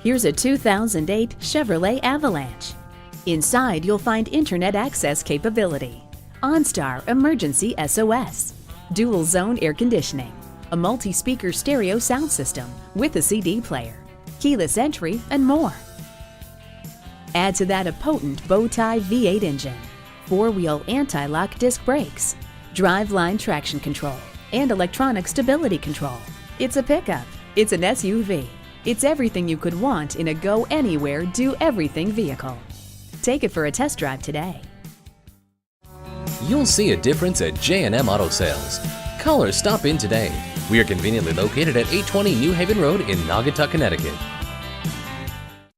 Here's a 2008 Chevrolet Avalanche. Inside, you'll find internet access capability, OnStar emergency SOS, dual zone air conditioning, a multi-speaker stereo sound system with a CD player, keyless entry, and more. Add to that a potent bow-tie V8 engine, four-wheel anti-lock disc brakes, driveline traction control, and electronic stability control. It's a pickup. It's an SUV. It's everything you could want in a go-anywhere, do-everything vehicle. Take it for a test drive today. You'll see a difference at J M Auto Sales. Call or stop in today. We are conveniently located at 820 New Haven Road in Naugatuck, Connecticut.